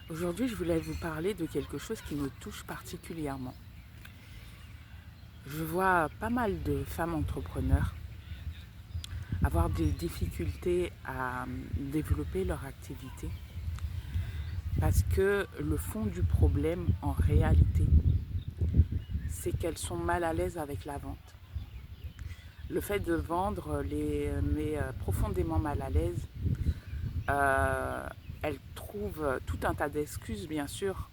Aujourd'hui, je voulais vous parler de quelque chose qui me touche particulièrement. Je vois pas mal de femmes entrepreneurs avoir des difficultés à développer leur activité parce que le fond du problème, en réalité, c'est qu'elles sont mal à l'aise avec la vente. Le fait de vendre les met profondément mal à l'aise. Euh, Elles trouvent tout un tas d'excuses, bien sûr,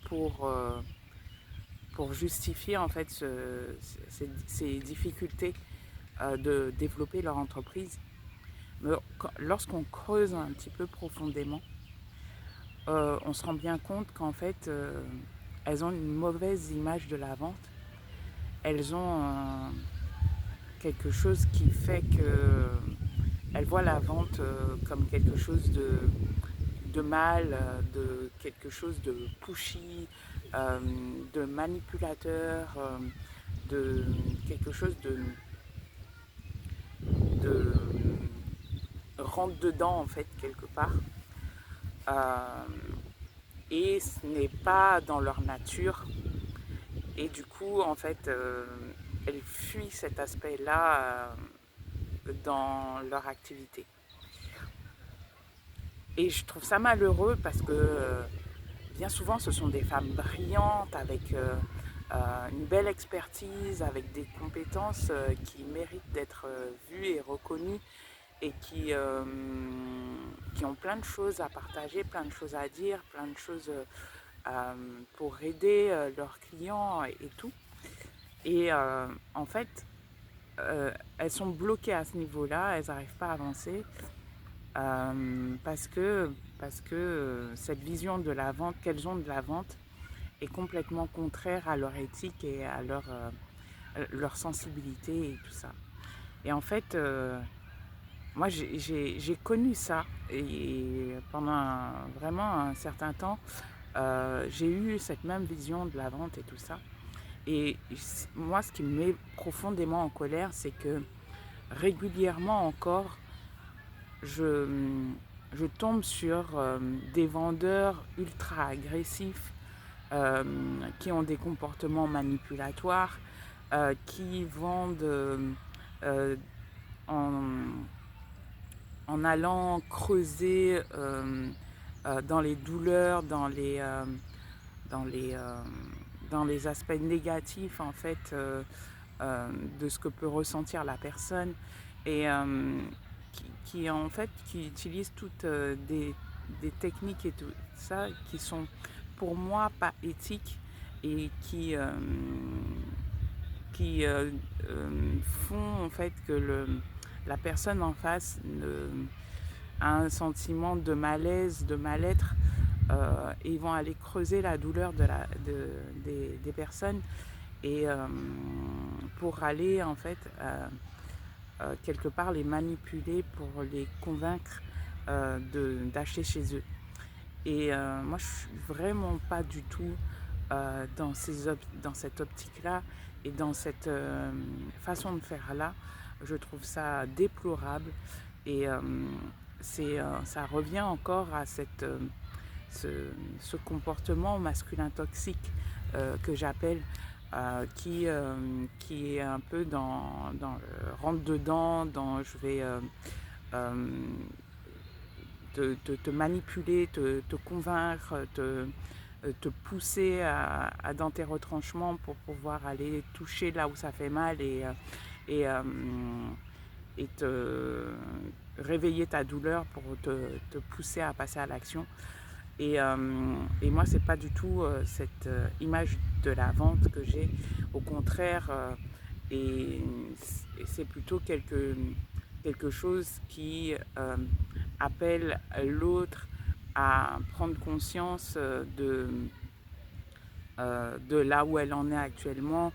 pour justifier en fait ces difficultés de développer leur entreprise. Mais lorsqu'on creuse un petit peu profondément, on se rend bien compte qu'en fait, elles ont une mauvaise image de la vente. Elles ont quelque chose qui fait que elles voient la vente comme quelque chose de mal, de quelque chose de pushy, euh, de manipulateur, de quelque chose de rentre dedans en fait quelque part. Euh, et ce n'est pas dans leur nature. Et du coup, en fait, elles fuient cet aspect-là dans leur activité. Et je trouve ça malheureux parce que bien souvent, ce sont des femmes brillantes avec une belle expertise, avec des compétences qui méritent d'être vues et reconnues et qui ont plein de choses à partager, plein de choses à dire, plein de choses pour aider leurs clients et tout. Et en fait, elles sont bloquées à ce niveau-là, elles n'arrivent pas à avancer parce que cette vision de la vente qu'elles ont de la vente est complètement contraire à leur éthique et à leur sensibilité et tout ça. Et en fait, moi j'ai connu ça et pendant vraiment un certain temps, j'ai eu cette même vision de la vente et tout ça. Et moi, ce qui me met profondément en colère, c'est que régulièrement encore, je, je tombe sur des vendeurs ultra agressifs euh, qui ont des comportements manipulatoires, qui vendent euh, en, en allant creuser dans les douleurs, dans les, euh, dans les aspects négatifs en fait de ce que peut ressentir la personne et en fait qui utilisent toutes des techniques et tout ça qui sont pour moi pas éthiques et qui font en fait que la personne en face a un sentiment de malaise, de mal-être et ils vont aller creuser la douleur des personnes et pour aller en fait quelque part les manipuler pour les convaincre d'acheter chez eux. Et moi je suis vraiment pas du tout dans cette optique-là et dans cette façon de faire-là. Je trouve ça déplorable et ça revient encore à ce comportement masculin toxique que j'appelle, qui est un peu dans le rentre-dedans, dans je vais euh, te manipuler, te convaincre, te pousser dans tes retranchements pour pouvoir aller toucher là où ça fait mal et, euh, et te réveiller ta douleur pour te pousser à passer à l'action. Et moi, c'est pas du tout cette image de la vente que j'ai. Au contraire, et, et c'est plutôt quelque chose qui appelle l'autre à prendre conscience de là où elle en est actuellement,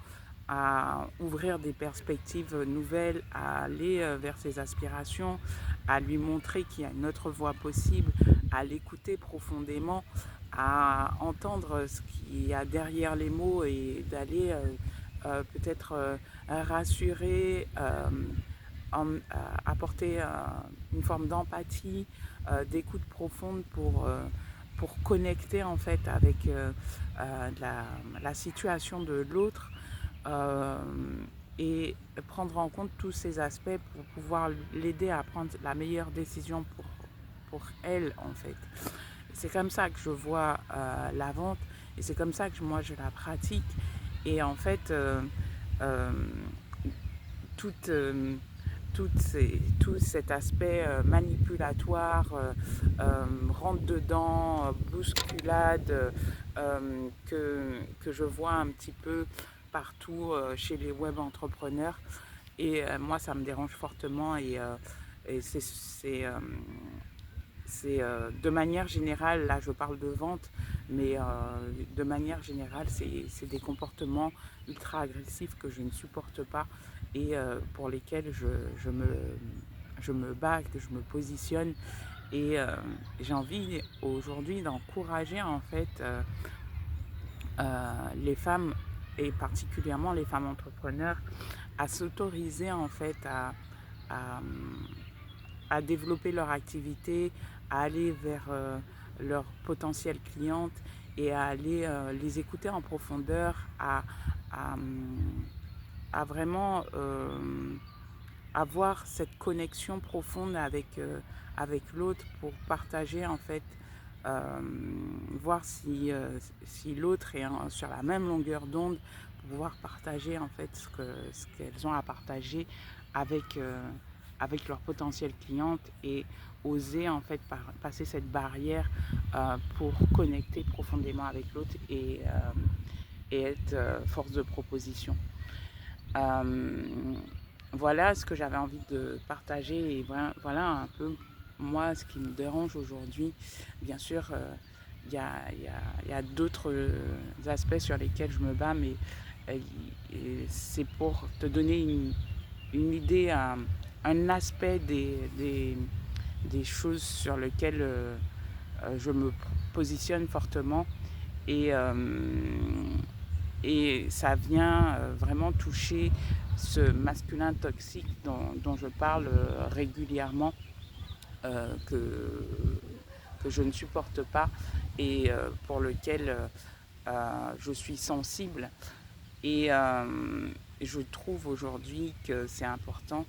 à ouvrir des perspectives nouvelles, à aller vers ses aspirations, à lui montrer qu'il y a une autre voie possible, à l'écouter profondément, à entendre ce qu'il y a derrière les mots et d'aller peut-être rassurer, apporter une forme d'empathie, d'écoute profonde pour connecter en fait avec la situation de l'autre, euh, et prendre en compte tous ces aspects pour pouvoir l'aider à prendre la meilleure décision pour elle en fait. C'est comme ça que je vois la vente et c'est comme ça que moi je la pratique. Et en fait, euh, toute, tout cet aspect manipulatoire, rentre dedans, bousculade, que je vois un petit peu partout chez les web entrepreneurs. Et moi, ça me dérange fortement et c'est de manière générale, là je parle de vente, mais de manière générale, c'est des comportements ultra agressifs que je ne supporte pas et pour lesquels je me bats, que je me positionne. Et j'ai envie aujourd'hui d'encourager en fait les femmes et particulièrement les femmes entrepreneurs à s'autoriser en fait à, à développer leur activité, à aller vers leurs potentielles clientes et à aller les écouter en profondeur, à, à vraiment avoir cette connexion profonde avec l'autre pour partager en fait, euh, voir si l'autre est sur la même longueur d'onde, pour pouvoir partager en fait ce qu'elles ont à partager avec, avec leurs potentielles clientes et oser en fait passer cette barrière pour connecter profondément avec l'autre et être force de proposition. Euh, voilà ce que j'avais envie de partager et voilà un peu moi ce qui me dérange aujourd'hui. Bien sûr, il y a d'autres aspects sur lesquels je me bats, mais euh, c'est pour te donner une idée, un aspect des choses sur lesquelles je me positionne fortement. Et, et ça vient vraiment toucher ce masculin toxique dont je parle régulièrement, que je ne supporte pas et pour lequel je suis sensible. Et je trouve aujourd'hui que c'est important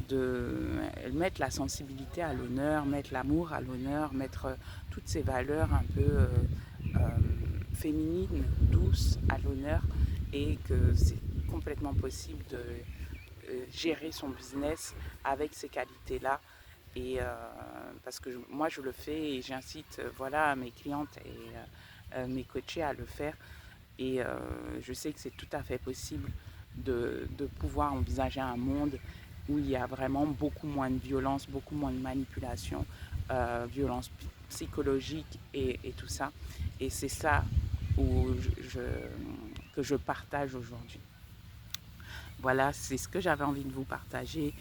de mettre la sensibilité à l'honneur, mettre l'amour à l'honneur, mettre toutes ces valeurs un peu féminines, douces à l'honneur et que c'est complètement possible de gérer son business avec ces qualités-là. Et parce que moi je le fais et j'incite voilà mes clientes et mes coachés à le faire. Et je sais que c'est tout à fait possible de pouvoir envisager un monde où il y a vraiment beaucoup moins de violence, beaucoup moins de manipulation, violence psychologique et tout ça. Et c'est ça où que je partage aujourd'hui. Voilà, c'est ce que j'avais envie de vous partager.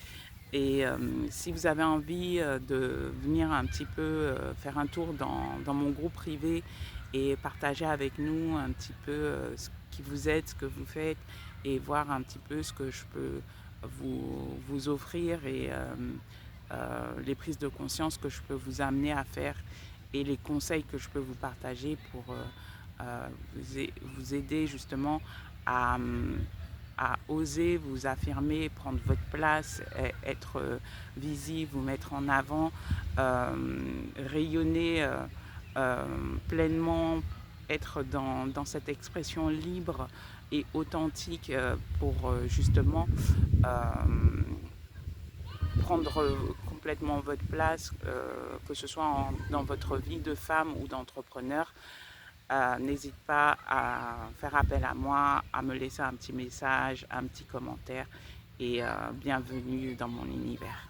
Et si vous avez envie de venir un petit peu faire un tour dans mon groupe privé et partager avec nous un petit peu ce qui vous êtes, ce que vous faites et voir un petit peu ce que je peux vous offrir et les prises de conscience que je peux vous amener à faire et les conseils que je peux vous partager pour vous aider justement à, à oser vous affirmer, prendre votre place, être visible, vous mettre en avant, rayonner pleinement, être dans cette expression libre et authentique pour justement prendre complètement votre place, que ce soit dans votre vie de femme ou d'entrepreneur. N'hésite pas à faire appel à moi, à me laisser un petit message, un petit commentaire et bienvenue dans mon univers.